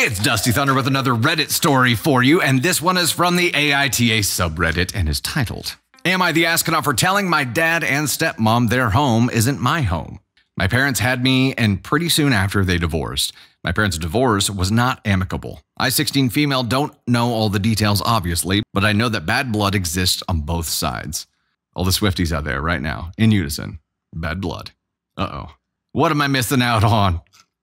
Hey, it's Dusty Thunder with another Reddit story for you, and this one is from the AITA subreddit and is titled, Am I the Astronaut for telling my dad and stepmom their home isn't my home? My parents had me, and pretty soon after they divorced. My parents' divorce was not amicable. I, 16 female, don't know all the details, obviously, but I know that bad blood exists on both sides. All the Swifties out there right now, in unison. Bad blood. Uh-oh. What am I missing out on?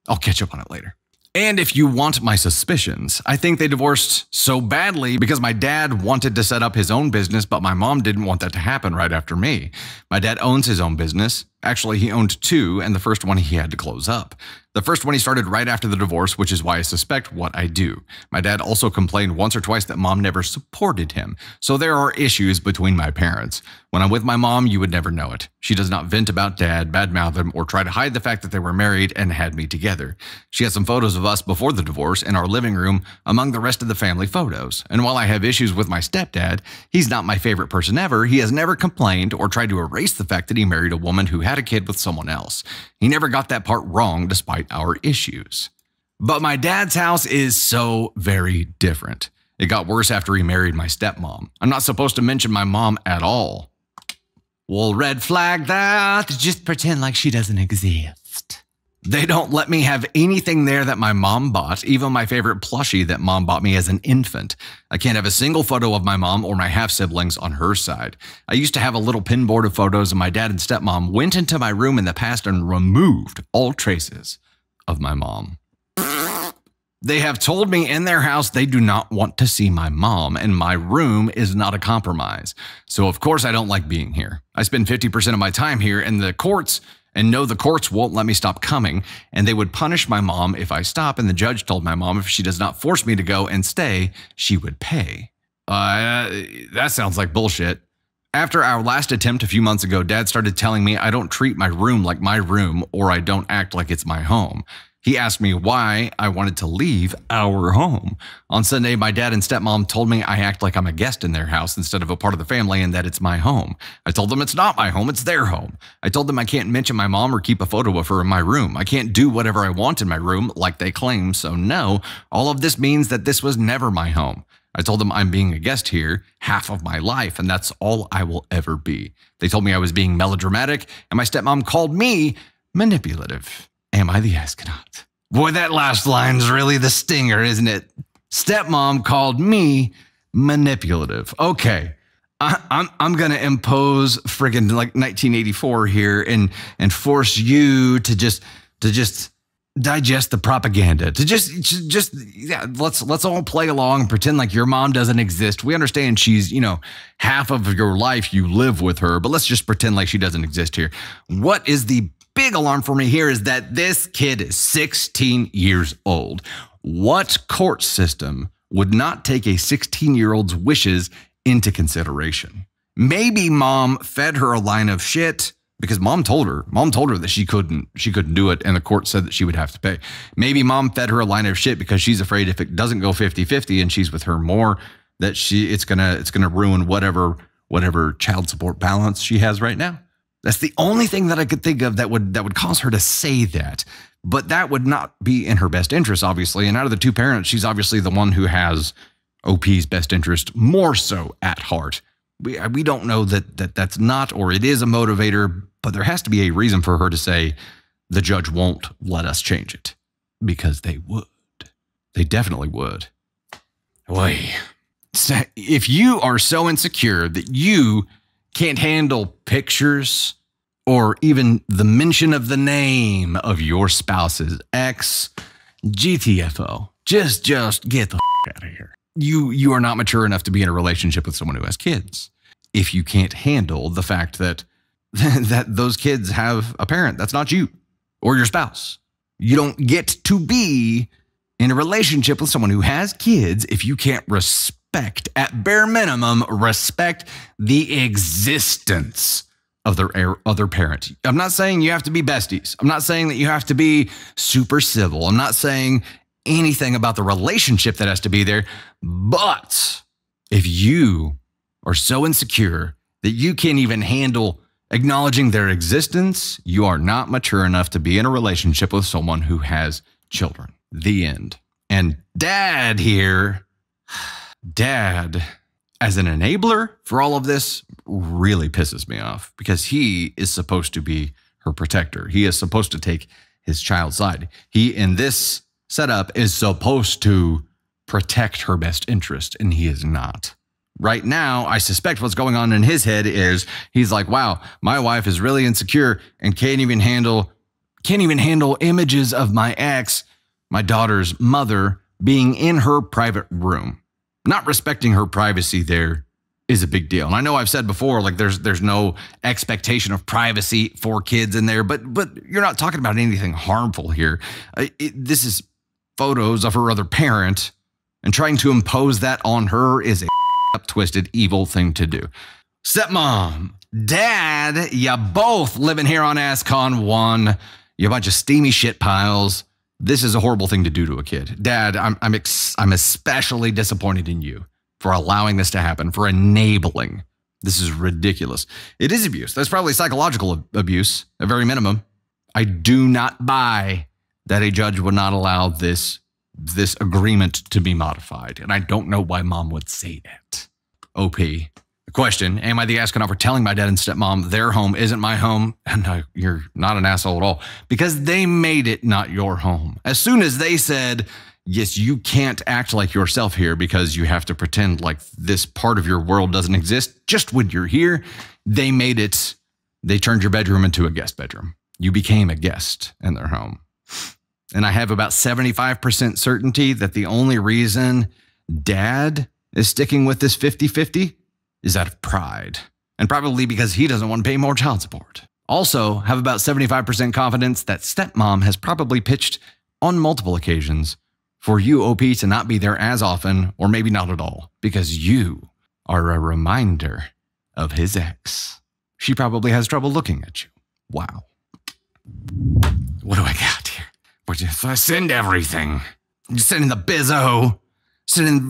I'll catch up on it later. And if you want my suspicions, I think they divorced so badly because my dad wanted to set up his own business, but my mom didn't want that to happen right after me. My dad owns his own business. Actually, he owned two, and the first one he had to close up. The first one he started right after the divorce, which is why I suspect what I do. My dad also complained once or twice that mom never supported him, so there are issues between my parents. When I'm with my mom, you would never know it. She does not vent about dad, badmouth him, or try to hide the fact that they were married and had me together. She has some photos of us before the divorce in our living room among the rest of the family photos. And while I have issues with my stepdad, he's not my favorite person ever. He has never complained or tried to erase the fact that he married a woman who had a kid with someone else. He never got that part wrong despite our issues. But my dad's house is so very different. It got worse after he married my stepmom. I'm not supposed to mention my mom at all. Well, red flag that. Just pretend like she doesn't exist. They don't let me have anything there that my mom bought, even my favorite plushie that mom bought me as an infant. I can't have a single photo of my mom or my half-siblings on her side. I used to have a little pinboard of photos, and my dad and stepmom went into my room in the past and removed all traces of my mom. They have told me in their house they do not want to see my mom, and my room is not a compromise. So of course I don't like being here. I spend 50% of my time here in the courts, and know the courts won't let me stop coming, and they would punish my mom if I stop, and the judge told my mom if she does not force me to go and stay, she would pay. That sounds like bullshit. After our last attempt a few months ago, Dad started telling me I don't treat my room like my room, or I don't act like it's my home. He asked me why I wanted to leave our home. On Sunday, my dad and stepmom told me I act like I'm a guest in their house instead of a part of the family and that it's my home. I told them it's not my home, it's their home. I told them I can't mention my mom or keep a photo of her in my room. I can't do whatever I want in my room like they claim, so no, all of this means that this was never my home. I told them I'm being a guest here half of my life, and that's all I will ever be. They told me I was being melodramatic, and my stepmom called me manipulative. Am I the astronaut? Boy, that last line's really the stinger, isn't it? Stepmom called me manipulative. Okay, I'm gonna impose friggin' like 1984 here and force you to just digest the propaganda. Yeah, let's all play along and pretend like your mom doesn't exist. We understand she's, half of your life you live with her, but let's just pretend like she doesn't exist here. What is the big alarm for me here is that this kid is 16 years old. What court system would not take a 16-year-old's wishes into consideration? Maybe mom fed her a line of shit because mom told her that she couldn't do it, and the court said that she would have to pay. Maybe mom fed her a line of shit because she's afraid if it doesn't go 50-50 and she's with her more, that it's gonna ruin whatever child support balance she has right now. That's the only thing that I could think of that would cause her to say that. But that would not be in her best interest, obviously. And out of the two parents, she's obviously the one who has OP's best interest more so at heart. We don't know that's not, or it is a motivator, but there has to be a reason for her to say the judge won't let us change it. Because they would. They definitely would. Boy. If you are so insecure that you can't handle pictures or even the mention of the name of your spouse's ex, GTFO, just get the out of here. You are not mature enough to be in a relationship with someone who has kids. If you can't handle the fact that those kids have a parent that's not you or your spouse, you don't get to be in a relationship with someone who has kids if you can't respect, at bare minimum, respect the existence of their other parent. I'm not saying you have to be besties. I'm not saying that you have to be super civil. I'm not saying anything about the relationship that has to be there. But if you are so insecure that you can't even handle acknowledging their existence, you are not mature enough to be in a relationship with someone who has children. The end. And dad here, dad as an enabler for all of this really pisses me off because he is supposed to be her protector. He is supposed to take his child's side. He, in this setup, is supposed to protect her best interest, and he is not. Right now, I suspect what's going on in his head is he's like, wow, my wife is really insecure and can't even handle images of my ex, my daughter's mother, being in her private room. Not respecting her privacy there is a big deal. And I know I've said before, like there's no expectation of privacy for kids in there, but you're not talking about anything harmful here. This is photos of her other parent, and trying to impose that on her is a twisted, evil thing to do. Stepmom, dad, you both living here on AskCon 1. You bunch of steamy shit piles. This is a horrible thing to do to a kid. Dad, I'm especially disappointed in you for allowing this to happen, for enabling. This is ridiculous. It is abuse. That's probably psychological abuse, at very minimum. I do not buy that a judge would not allow this agreement to be modified. And I don't know why mom would say that. OP. The question, am I the astronaut for telling my dad and stepmom their home isn't my home? And no, you're not an asshole at all. Because they made it not your home. As soon as they said, yes, you can't act like yourself here because you have to pretend like this part of your world doesn't exist just when you're here, they made it, they turned your bedroom into a guest bedroom. You became a guest in their home. And I have about 75% certainty that the only reason dad is sticking with this 50-50 is out of pride. And probably because he doesn't want to pay more child support. Also, have about 75% confidence that stepmom has probably pitched on multiple occasions for you, OP, to not be there as often, or maybe not at all, because you are a reminder of his ex. She probably has trouble looking at you. Wow. What do I got here? If I send everything, you're sending the bizzo, sending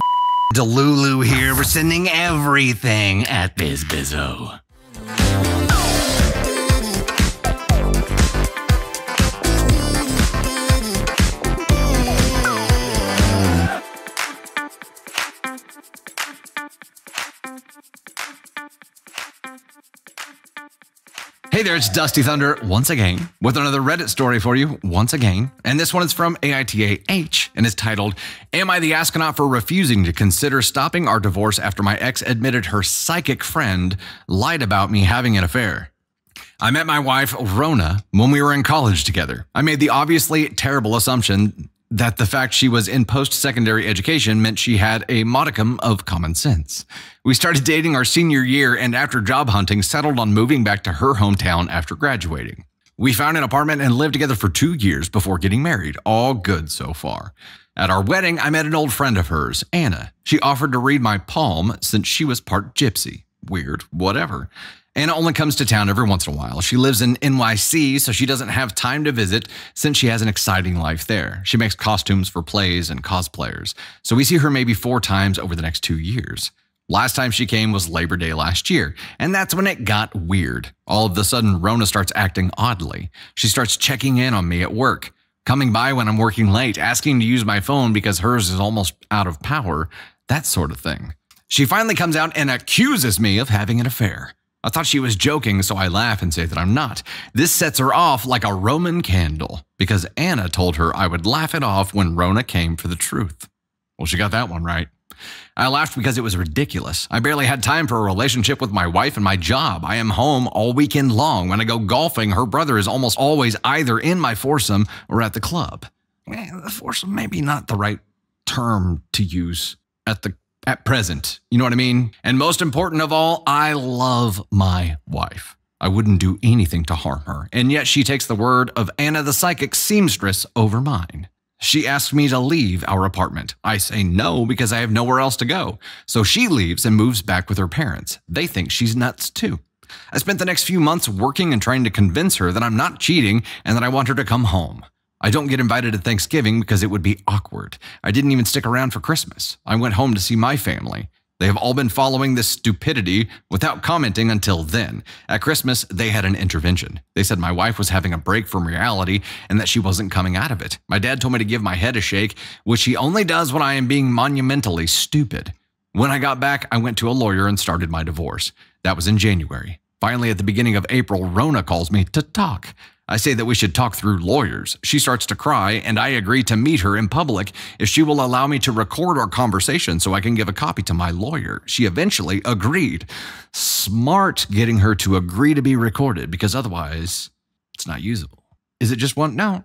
Delulu here. We're sending everything at bizzo. Hey there, it's Dusty Thunder once again with another Reddit story for you once again. And this one is from AITAH and is titled, Am I the astronaut for refusing to consider stopping our divorce after my ex admitted her psychic friend lied about me having an affair? I met my wife, Rona, when we were in college together. I made the obviously terrible assumption that the fact she was in post-secondary education meant she had a modicum of common sense. We started dating our senior year and after job hunting, settled on moving back to her hometown after graduating. We found an apartment and lived together for 2 years before getting married. All good so far. At our wedding, I met an old friend of hers, Anna. She offered to read my palm since she was part gypsy. Weird, whatever. Anna only comes to town every once in a while. She lives in NYC, so she doesn't have time to visit since she has an exciting life there. She makes costumes for plays and cosplayers, so we see her maybe 4 times over the next 2 years. Last time she came was Labor Day last year, and that's when it got weird. All of a sudden, Rona starts acting oddly. She starts checking in on me at work, coming by when I'm working late, asking to use my phone because hers is almost out of power, that sort of thing. She finally comes out and accuses me of having an affair. I thought she was joking, so I laugh and say that I'm not. This sets her off like a Roman candle, because Anna told her I would laugh it off when Rona came for the truth. Well, she got that one right. I laughed because it was ridiculous. I barely had time for a relationship with my wife and my job. I am home all weekend long. When I go golfing, her brother is almost always either in my foursome or at the club. The foursome may be not the right term to use at present, you know what I mean? And most important of all, I love my wife. I wouldn't do anything to harm her, and yet she takes the word of Anna the psychic seamstress over mine. She asks me to leave our apartment. I say no because I have nowhere else to go. So she leaves and moves back with her parents. They think she's nuts too. I spent the next few months working and trying to convince her that I'm not cheating and that I want her to come home. I don't get invited to Thanksgiving because it would be awkward. I didn't even stick around for Christmas. I went home to see my family. They have all been following this stupidity without commenting until then. At Christmas, they had an intervention. They said my wife was having a break from reality and that she wasn't coming out of it. My dad told me to give my head a shake, which he only does when I am being monumentally stupid. When I got back, I went to a lawyer and started my divorce. That was in January. Finally, at the beginning of April, Rona calls me to talk. I say that we should talk through lawyers. She starts to cry, and I agree to meet her in public if she will allow me to record our conversation so I can give a copy to my lawyer. She eventually agreed. Smart getting her to agree to be recorded, because otherwise it's not usable. Is it just one? No,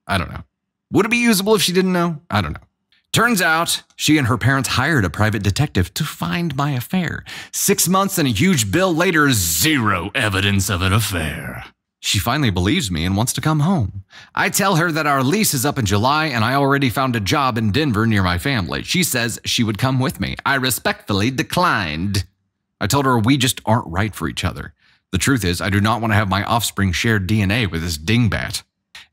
I don't know. Would it be usable if she didn't know? I don't know. Turns out she and her parents hired a private detective to find my affair. 6 months and a huge bill later, zero evidence of an affair. She finally believes me and wants to come home. I tell her that our lease is up in July and I already found a job in Denver near my family. She says she would come with me. I respectfully declined. I told her we just aren't right for each other. The truth is, I do not want to have my offspring share DNA with this dingbat.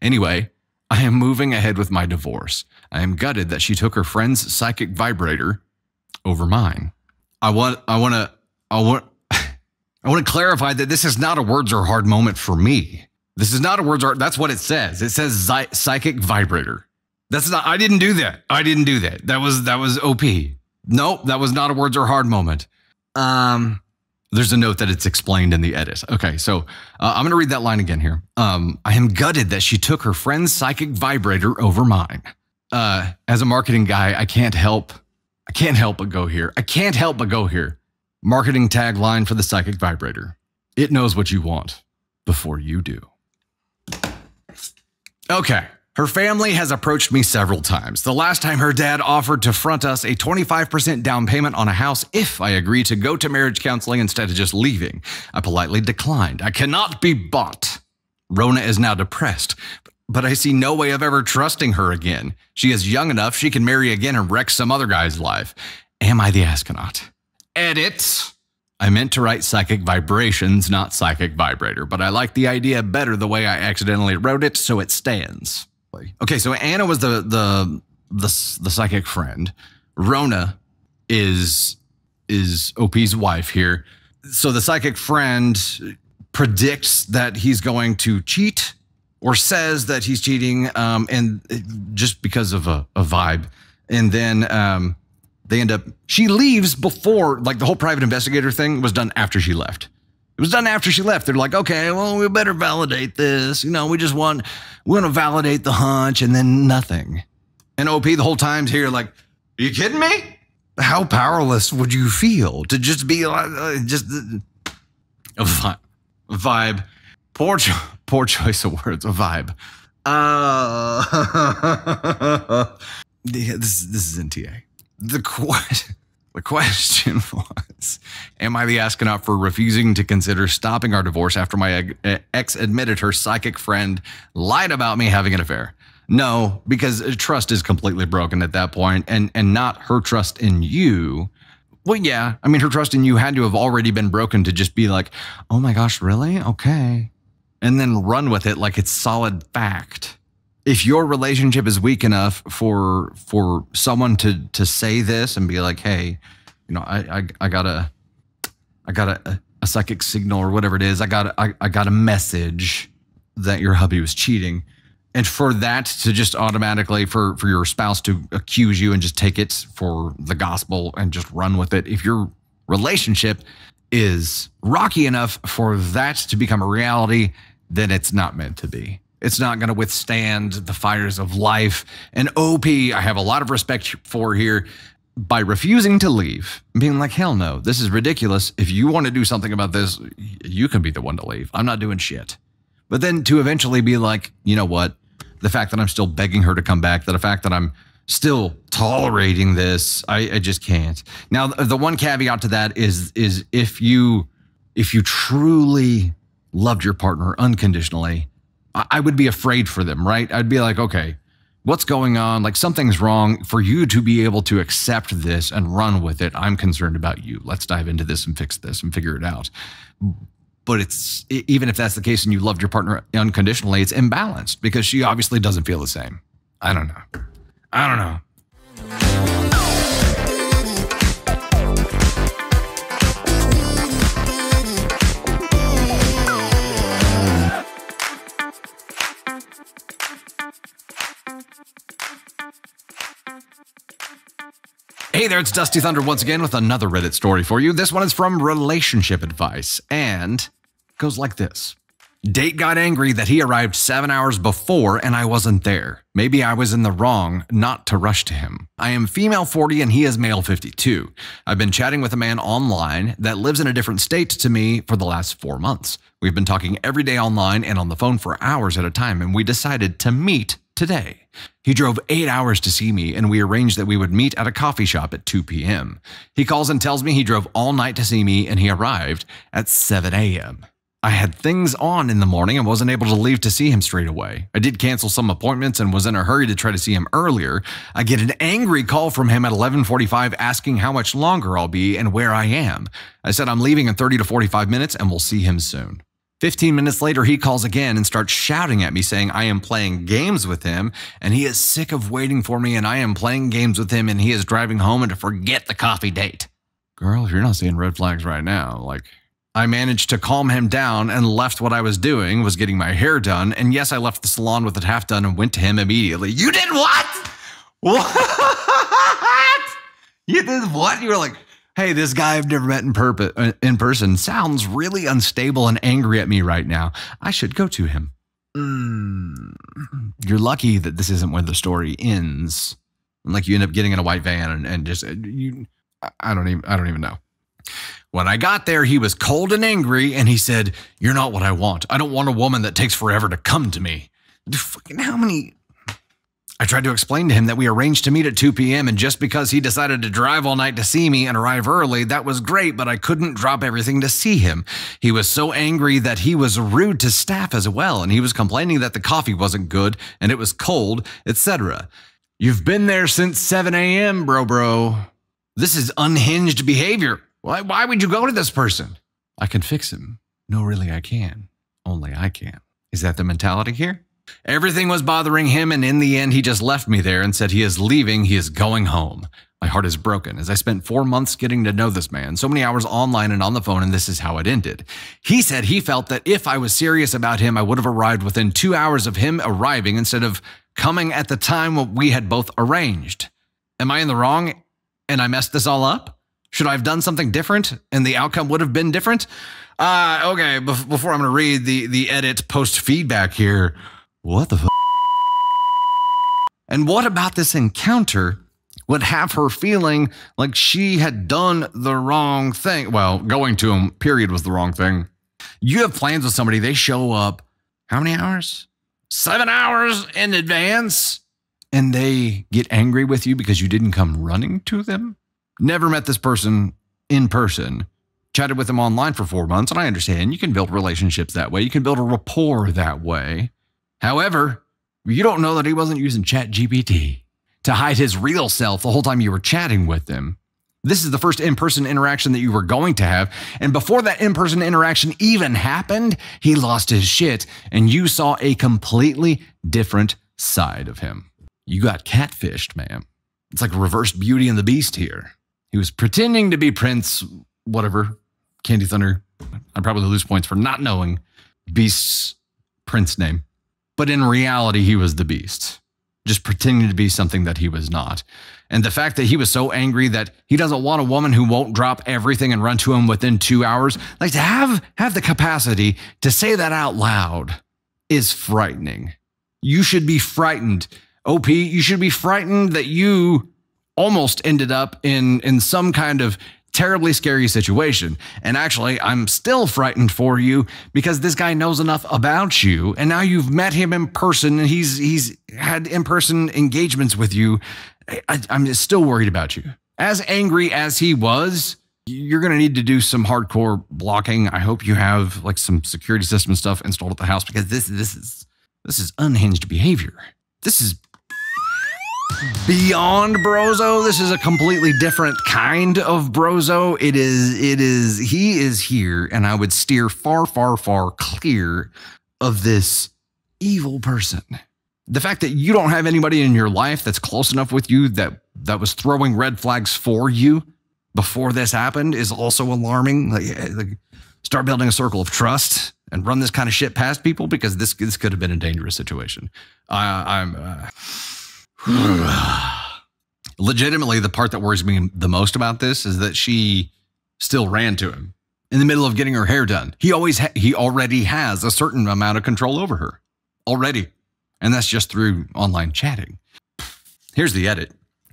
Anyway, I am moving ahead with my divorce. I am gutted that she took her friend's psychic vibrator over mine. I want to clarify that this is not a words are hard moment for me. This is not a words are, that's what it says. It says psychic vibrator. That's not, I didn't do that. I didn't do that. That was OP. Nope, that was not a words are hard moment. There's a note that it's explained in the edit. Okay, so I'm going to read that line again here. I am gutted that she took her friend's psychic vibrator over mine. As a marketing guy, I can't help but go here. I can't help but go here. Marketing tagline for the psychic vibrator. It knows what you want before you do. Okay. Her family has approached me several times. The last time her dad offered to front us a 25% down payment on a house if I agree to go to marriage counseling instead of just leaving. I politely declined. I cannot be bought. Rona is now depressed, but I see no way of ever trusting her again. She is young enough she can marry again and wreck some other guy's life. Am I the astronaut? Edit. I meant to write psychic vibrations, not psychic vibrator, but I like the idea better the way I accidentally wrote it, so it stands. Okay, so Anna was the psychic friend. Rona is OP's wife here. So the psychic friend predicts that he's going to cheat or says that he's cheating, and just because of a vibe. And then they end up, she leaves before, like the whole private investigator thing was done after she left. It was done after she left. They're like, okay, well, we better validate this. You know, we want to validate the hunch, and then nothing. And OP the whole time's here like, are you kidding me? How powerless would you feel to just be like, just a vibe? Poor choice of words, a vibe. This is NTA. The question was, am I the astronaut for refusing to consider stopping our divorce after my ex admitted her psychic friend lied about me having an affair? No, because trust is completely broken at that point, and not her trust in you. Well, yeah, I mean, her trust in you had to have already been broken to just be like, oh my gosh, really? Okay. And then run with it like it's solid fact. If your relationship is weak enough for someone to say this and be like, hey, you know, I got a psychic signal or whatever it is. I got a message that your hubby was cheating. And for that to just automatically, for your spouse to accuse you and just take it for the gospel and just run with it. If your relationship is rocky enough for that to become a reality, then it's not meant to be. It's not going to withstand the fires of life. And OP, I have a lot of respect for here, by refusing to leave, being like, hell no, this is ridiculous. If you want to do something about this, you can be the one to leave. I'm not doing shit. But then to eventually be like, you know what? The fact that I'm still begging her to come back, the fact that I'm still tolerating this, I just can't. Now, the one caveat to that is if you truly loved your partner unconditionally, I would be afraid for them, right? I'd be like, okay, what's going on? Like something's wrong. For you to be able to accept this and run with it, I'm concerned about you. Let's dive into this and fix this and figure it out. But it's, even if that's the case and you loved your partner unconditionally, it's imbalanced because she obviously doesn't feel the same. I don't know. Hey there, it's Dusty Thunder once again with another Reddit story for you. This one is from Relationship Advice and goes like this. Date got angry that he arrived 7 hours before and I wasn't there. Maybe I was in the wrong not to rush to him. I am female 40 and he is male 52. I've been chatting with a man online that lives in a different state to me for the last 4 months. We've been talking every day online and on the phone for hours at a time, and we decided to meet today. He drove 8 hours to see me, and we arranged that we would meet at a coffee shop at 2 p.m. He calls and tells me he drove all night to see me, and he arrived at 7 a.m. I had things on in the morning and wasn't able to leave to see him straight away. I did cancel some appointments and was in a hurry to try to see him earlier. I get an angry call from him at 11:45 asking how much longer I'll be and where I am. I said I'm leaving in 30 to 45 minutes and we'll see him soon. 15 minutes later, he calls again and starts shouting at me saying I am playing games with him and he is sick of waiting for me and I am playing games with him and he is driving home and to forget the coffee date. Girl, if you're not seeing red flags right now, like... I managed to calm him down and left what I was doing, was getting my hair done. And yes, I left the salon with it half done and went to him immediately. You did what? What? You did what? You were like, hey, this guy I've never met in person sounds really unstable and angry at me right now. I should go to him. You're lucky that this isn't where the story ends. Like you end up getting in a white van and just, I don't even know. When I got there, he was cold and angry, and he said, "You're not what I want. I don't want a woman that takes forever to come to me." Fucking how many? I tried to explain to him that we arranged to meet at 2 p.m., and just because he decided to drive all night to see me and arrive early, that was great, but I couldn't drop everything to see him. He was so angry that he was rude to staff as well, and he was complaining that the coffee wasn't good, and it was cold, etc. You've been there since 7 a.m., bro. This is unhinged behavior. Why would you go to this person? I can fix him. No, really, I can. Only I can. Is that the mentality here? Everything was bothering him, and in the end, he just left me there and said he is leaving, he is going home. My heart is broken, as I spent 4 months getting to know this man, so many hours online and on the phone, and this is how it ended. He said he felt that if I was serious about him, I would have arrived within 2 hours of him arriving instead of coming at the time we had both arranged. Am I in the wrong and I messed this all up? Should I have done something different and the outcome would have been different? Okay, before I'm going to read the edit post feedback here. What the f***? And what about this encounter would have her feeling like she had done the wrong thing? Well, going to him, period, was the wrong thing. You have plans with somebody, they show up, how many hours? 7 hours in advance, and they get angry with you because you didn't come running to them? Never met this person in person, chatted with them online for 4 months, and I understand you can build relationships that way. You can build a rapport that way. However, you don't know that he wasn't using ChatGPT to hide his real self the whole time you were chatting with him. This is the first in-person interaction that you were going to have, and before that in-person interaction even happened, he lost his shit, and you saw a completely different side of him. You got catfished, man. It's like reverse Beauty and the Beast here. He was pretending to be Prince, whatever, Candy Thunder. I'd probably lose points for not knowing Beast's Prince name. But in reality, he was the Beast, just pretending to be something that he was not. And the fact that he was so angry that he doesn't want a woman who won't drop everything and run to him within 2 hours, like to have the capacity to say that out loud is frightening. You should be frightened. OP, you should be frightened that you almost ended up in some kind of terribly scary situation. And actually, I'm still frightened for you because this guy knows enough about you, and now you've met him in person, and he's had in-person engagements with you. I'm still worried about you. As angry as he was, you're going to need to do some hardcore blocking. I hope you have like some security system stuff installed at the house, because this is unhinged behavior. This is beyond brozo. This is a completely different kind of brozo. He is here, and I would steer far, far, far clear of this evil person. The fact that you don't have anybody in your life that's close enough with you that was throwing red flags for you before this happened is also alarming. Like start building a circle of trust and run this kind of shit past people, because this could have been a dangerous situation. Legitimately, the part that worries me the most about this is that she still ran to him in the middle of getting her hair done. He already has a certain amount of control over her already. And that's just through online chatting. Here's the edit.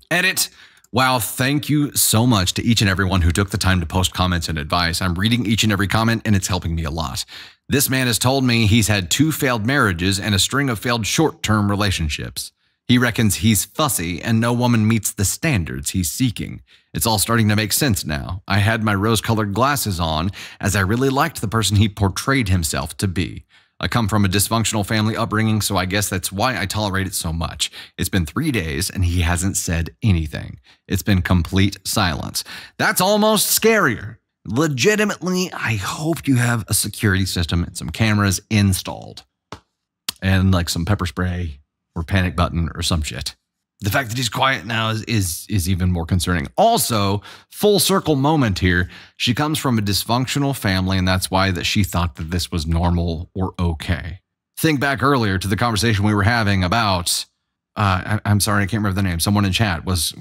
Edit. Wow, thank you so much to each and everyone who took the time to post comments and advice. I'm reading each and every comment and it's helping me a lot. This man has told me he's had 2 failed marriages and a string of failed short-term relationships. He reckons he's fussy and no woman meets the standards he's seeking. It's all starting to make sense now. I had my rose-colored glasses on as I really liked the person he portrayed himself to be. I come from a dysfunctional family upbringing, so I guess that's why I tolerate it so much. It's been 3 days and he hasn't said anything. It's been complete silence. That's almost scarier. Legitimately, I hope you have a security system and some cameras installed. And like some pepper spray or panic button or some shit. The fact that he's quiet now is even more concerning. Also, full circle moment here. She comes from a dysfunctional family, and that's why that she thought that this was normal or okay. Think back earlier to the conversation we were having about, I'm sorry, I can't remember the name. Someone in chat was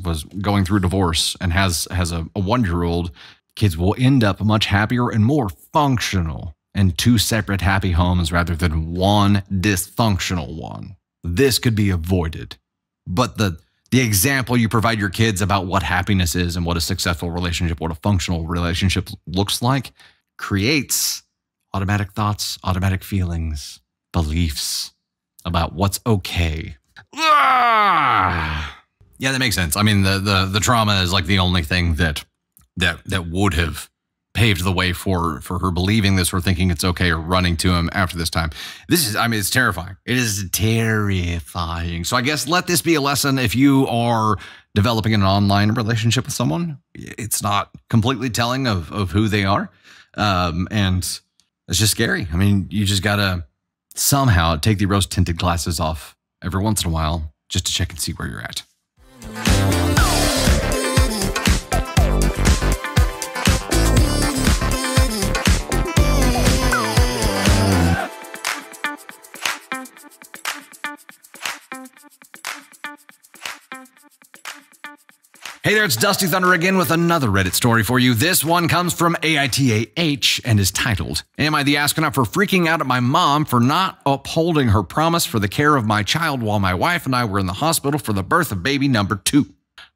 going through divorce and has a 1-year-old. Kids will end up much happier and more functional in 2 separate happy homes rather than one dysfunctional one. This could be avoided. But the example you provide your kids about what happiness is and what a successful relationship, what a functional relationship looks like, creates automatic thoughts, automatic feelings, beliefs about what's okay. Yeah, that makes sense. I mean, the trauma is like the only thing that would have paved the way for her believing this or thinking it's okay or running to him after this time. It's terrifying. It is terrifying. So I guess let this be a lesson if you are developing an online relationship with someone. It's not completely telling of who they are. And it's just scary. I mean, you just got to somehow take the rose-tinted glasses off every once in a while just to check and see where you're at. Hey there, it's Dusty Thunder again with another Reddit story for you. This one comes from AITAH and is titled, Am I the astronaut for freaking out at my mom for not upholding her promise for the care of my child while my wife and I were in the hospital for the birth of baby number 2?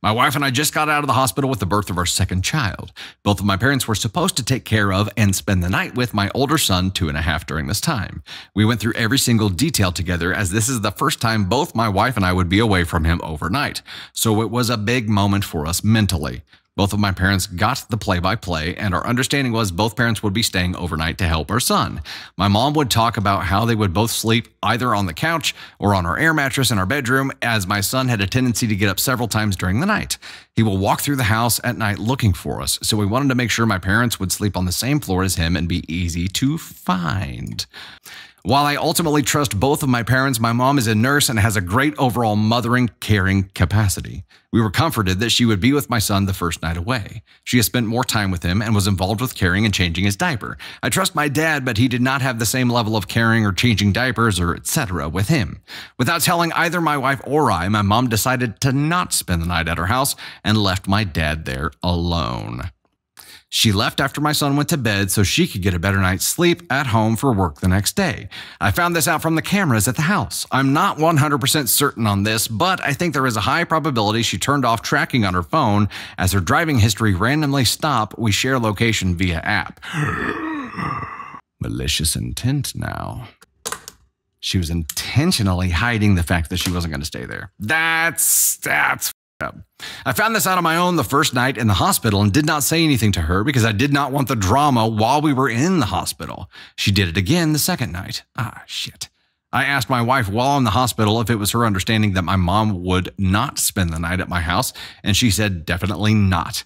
My wife and I just got out of the hospital with the birth of our second child. Both of my parents were supposed to take care of and spend the night with my older son, 2.5, during this time. We went through every single detail together as this is the first time both my wife and I would be away from him overnight. So it was a big moment for us mentally. Both of my parents got the play-by-play, and our understanding was both parents would be staying overnight to help our son. My mom would talk about how they would both sleep either on the couch or on our air mattress in our bedroom, as my son had a tendency to get up several times during the night. He will walk through the house at night looking for us, so we wanted to make sure my parents would sleep on the same floor as him and be easy to find. While I ultimately trust both of my parents, my mom is a nurse and has a great overall mothering, caring capacity. We were comforted that she would be with my son the first night away. She has spent more time with him and was involved with caring and changing his diaper. I trust my dad, but he did not have the same level of caring or changing diapers or etc. with him. Without telling either my wife or I, my mom decided to not spend the night at our house and left my dad there alone. She left after my son went to bed so she could get a better night's sleep at home for work the next day. I found this out from the cameras at the house. I'm not 100% certain on this, but I think there is a high probability she turned off tracking on her phone as her driving history randomly stopped. We share location via app. Malicious intent now. She was intentionally hiding the fact that she wasn't going to stay there. That's up. I found this out on my own the first night in the hospital and did not say anything to her because I did not want the drama while we were in the hospital. She did it again the second night. Shit. I asked my wife while in the hospital if it was her understanding that my mom would not spend the night at my house, and she said definitely not.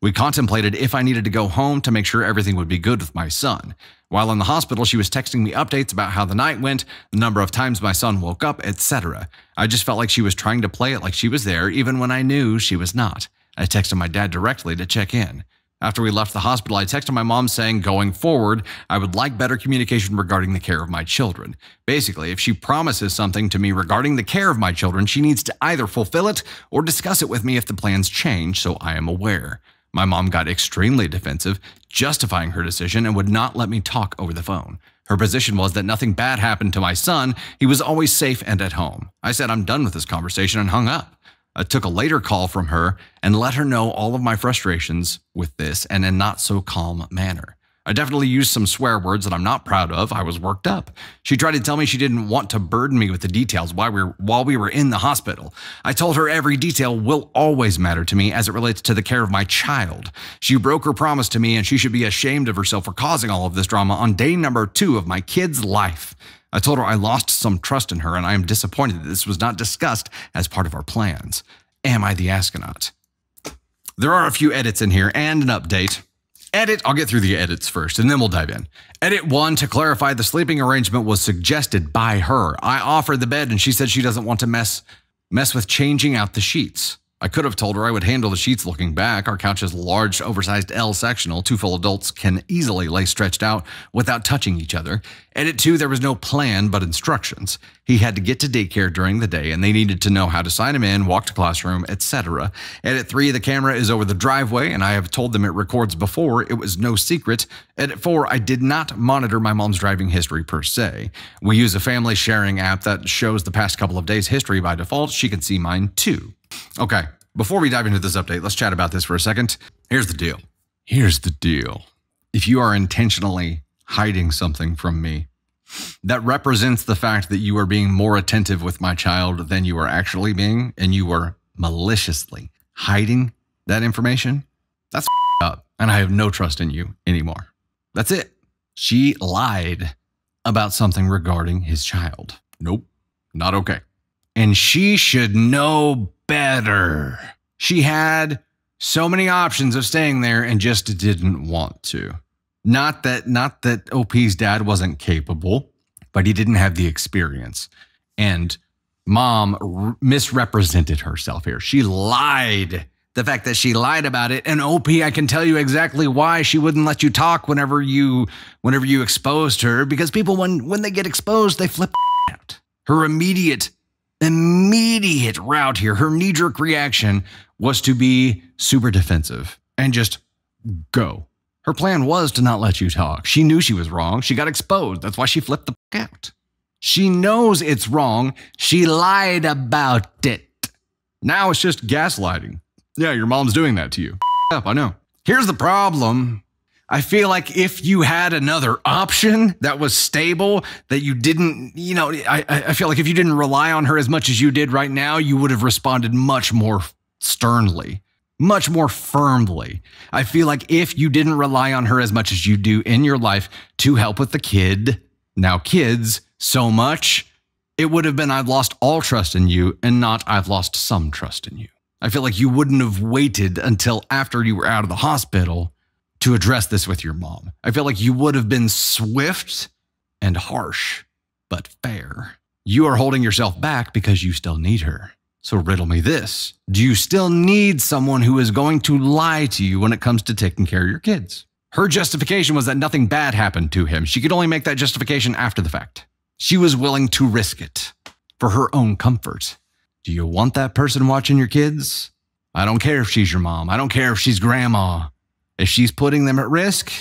We contemplated if I needed to go home to make sure everything would be good with my son. While in the hospital, she was texting me updates about how the night went, the number of times my son woke up, etc. I just felt like she was trying to play it like she was there, even when I knew she was not. I texted my dad directly to check in. After we left the hospital, I texted my mom saying, going forward, I would like better communication regarding the care of my children. Basically, if she promises something to me regarding the care of my children, she needs to either fulfill it or discuss it with me if the plans change so I am aware. My mom got extremely defensive, justifying her decision and would not let me talk over the phone. Her position was that nothing bad happened to my son. He was always safe and at home. I said I'm done with this conversation and hung up. I took a later call from her and let her know all of my frustrations with this and in a not so calm manner. I definitely used some swear words that I'm not proud of. I was worked up. She tried to tell me she didn't want to burden me with the details while we were in the hospital. I told her every detail will always matter to me as it relates to the care of my child. She broke her promise to me and she should be ashamed of herself for causing all of this drama on day number 2 of my kid's life. I told her I lost some trust in her and I am disappointed that this was not discussed as part of our plans. Am I the astronaut? There are a few edits in here and an update. I'll get through the edits first and then we'll dive in. Edit 1, to clarify, the sleeping arrangement was suggested by her. I offered the bed and she said she doesn't want to mess with changing out the sheets. I could have told her I would handle the sheets looking back. Our couch is a large, oversized L sectional. 2 full adults can easily lay stretched out without touching each other. Edit 2, there was no plan but instructions. He had to get to daycare during the day and they needed to know how to sign him in, walk to classroom, etc. Edit 3, the camera is over the driveway and I have told them it records before. It was no secret. Edit 4, I did not monitor my mom's driving history per se. We use a family sharing app that shows the past couple of days' history by default. She can see mine too. Okay, before we dive into this update, let's chat about this for a second. Here's the deal. If you are intentionally hiding something from me that represents the fact that you are being more attentive with my child than you are actually being, and you are maliciously hiding that information, that's up, and I have no trust in you anymore. That's it. She lied about something regarding his child. Nope, not okay. And she should know better. She had so many options of staying there and just didn't want to. Not that OP's dad wasn't capable, but he didn't have the experience. And mom misrepresented herself here. She lied. The fact that she lied about it, and OP, I can tell you exactly why she wouldn't let you talk whenever you exposed her, because people, when they get exposed, they flip out. Her immediate route here, her knee-jerk reaction was to be super defensive and just go. Her plan was to not let you talk. She knew she was wrong. She got exposed. That's why she flipped the out. She knows it's wrong. She lied about it. Now it's just gaslighting. Yeah, your mom's doing that to you. I know. Here's the problem. I feel like if you had another option that was stable, that you didn't, I feel like if you didn't rely on her as much as you did right now, you would have responded much more sternly, much more firmly. I feel like if you didn't rely on her as much as you do in your life to help with the kids, so much, it would have been I've lost all trust in you and not I've lost some trust in you. I feel like you wouldn't have waited until after you were out of the hospital to address this with your mom. I feel like you would have been swift and harsh, but fair. You are holding yourself back because you still need her. So riddle me this. Do you still need someone who is going to lie to you when it comes to taking care of your kids? Her justification was that nothing bad happened to him. She could only make that justification after the fact. She was willing to risk it for her own comfort. Do you want that person watching your kids? I don't care if she's your mom. I don't care if she's grandma. If she's putting them at risk,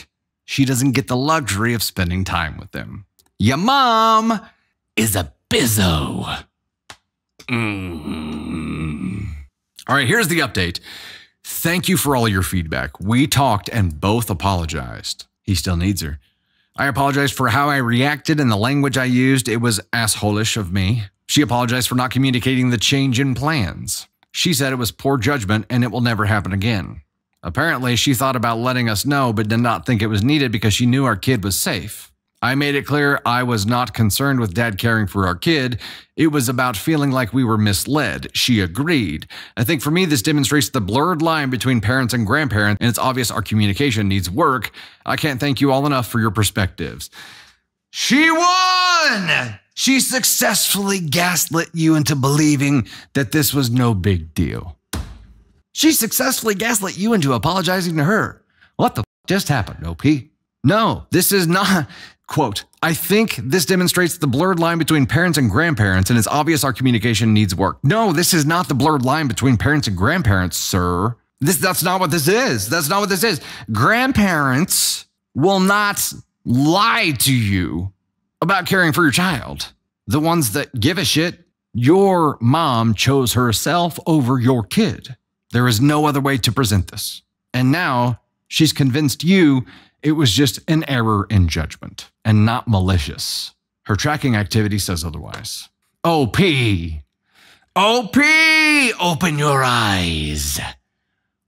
she doesn't get the luxury of spending time with them. Your mom is a bizzo. All right, here's the update. Thank you for all your feedback. We talked and both apologized. He still needs her. I apologized for how I reacted and the language I used. It was asshole-ish of me. She apologized for not communicating the change in plans. She said it was poor judgment and it will never happen again. Apparently, she thought about letting us know, but did not think it was needed because she knew our kid was safe. I made it clear I was not concerned with dad caring for our kid. It was about feeling like we were misled. She agreed. I think for me, this demonstrates the blurred line between parents and grandparents, and it's obvious our communication needs work. I can't thank you all enough for your perspectives. She won! She successfully gaslit you into believing that this was no big deal. She successfully gaslit you into apologizing to her. What the just happened, OP? No, this is not. Quote, I think this demonstrates the blurred line between parents and grandparents, and it's obvious our communication needs work. No, this is not the blurred line between parents and grandparents, sir. That's not what this is. That's not what this is. Grandparents will not lie to you about caring for your child. The ones that give a shit, your mom chose herself over your kid. There is no other way to present this. And now she's convinced you it was just an error in judgment and not malicious. Her tracking activity says otherwise. OP. OP, open your eyes.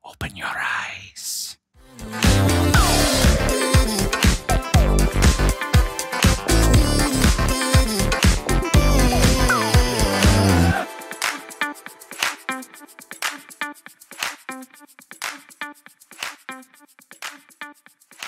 Open your eyes.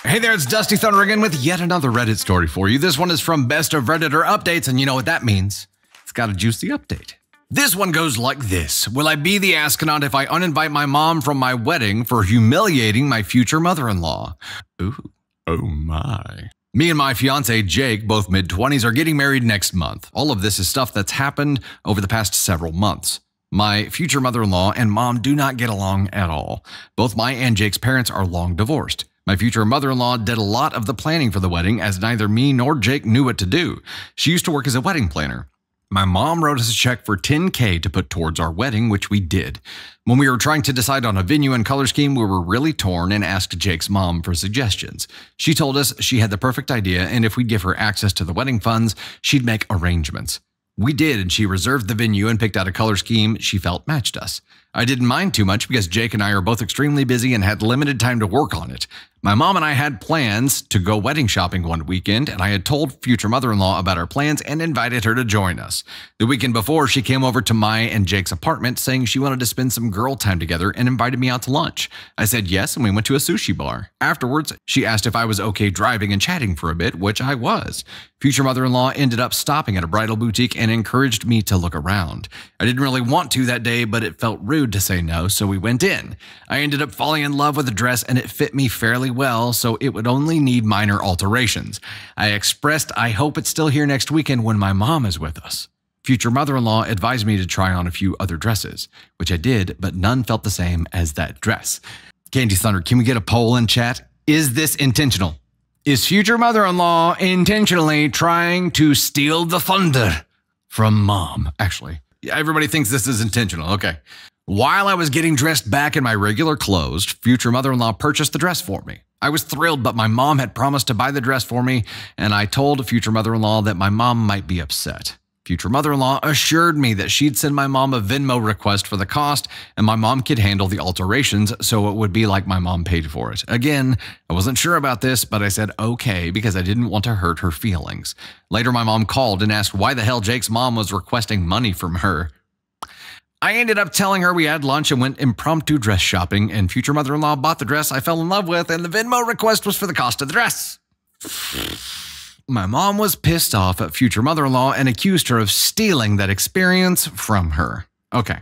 Hey there, it's Dusty Thunder again with yet another Reddit story for you. This one is from Best of Redditor Updates, and you know what that means. It's got a juicy update. This one goes like this. Will I be the astronaut if I uninvite my mom from my wedding for humiliating my future mother-in-law? Ooh, oh my. Me and my fiance, Jake, both mid-20s, are getting married next month. All of this is stuff that's happened over the past several months. My future mother-in-law and mom do not get along at all. Both my and Jake's parents are long divorced. My future mother-in-law did a lot of the planning for the wedding as neither me nor Jake knew what to do. She used to work as a wedding planner. My mom wrote us a check for $10,000 to put towards our wedding, which we did. When we were trying to decide on a venue and color scheme, we were really torn and asked Jake's mom for suggestions. She told us she had the perfect idea, and if we'd give her access to the wedding funds, she'd make arrangements. We did, and she reserved the venue and picked out a color scheme she felt matched us. I didn't mind too much because Jake and I are both extremely busy and had limited time to work on it. My mom and I had plans to go wedding shopping one weekend, and I had told future mother-in-law about our plans and invited her to join us. The weekend before, she came over to my and Jake's apartment saying she wanted to spend some girl time together and invited me out to lunch. I said yes, and we went to a sushi bar. Afterwards, she asked if I was okay driving and chatting for a bit, which I was. Future mother-in-law ended up stopping at a bridal boutique and encouraged me to look around. I didn't really want to that day, but it felt rude to say no, so we went in. I ended up falling in love with the dress, and it fit me fairly well, so it would only need minor alterations. I expressed I hope it's still here next weekend when my mom is with us. Future mother-in-law advised me to try on a few other dresses, which I did, but none felt the same as that dress. Candy Thunder, can we get a poll in chat? Is this intentional? Is future mother-in-law intentionally trying to steal the thunder from mom? Actually, everybody thinks this is intentional. Okay. While I was getting dressed back in my regular clothes, future mother-in-law purchased the dress for me. I was thrilled, but my mom had promised to buy the dress for me, and I told future mother-in-law that my mom might be upset. Future mother-in-law assured me that she'd send my mom a Venmo request for the cost, and my mom could handle the alterations, so it would be like my mom paid for it. Again, I wasn't sure about this, but I said okay because I didn't want to hurt her feelings. Later, my mom called and asked why the hell Jake's mom was requesting money from her. I ended up telling her we had lunch and went impromptu dress shopping, and future mother-in-law bought the dress I fell in love with, and the Venmo request was for the cost of the dress. My mom was pissed off at future mother-in-law and accused her of stealing that experience from her. Okay,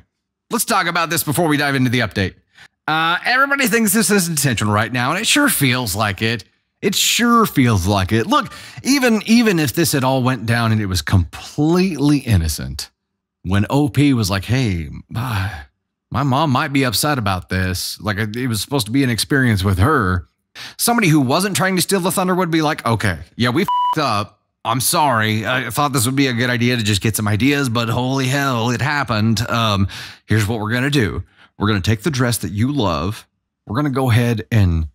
let's talk about this before we dive into the update. Everybody thinks this is intentional right now, and it sure feels like it. It sure feels like it. Look, even if this had all went down and it was completely innocent, when OP was like, hey, my mom might be upset about this, like it was supposed to be an experience with her, somebody who wasn't trying to steal the thunder would be like, okay, yeah, we f***ed up. I'm sorry. I thought this would be a good idea to just get some ideas, but holy hell, it happened. Here's what we're going to do. We're going to take the dress that you love. We're going to go ahead and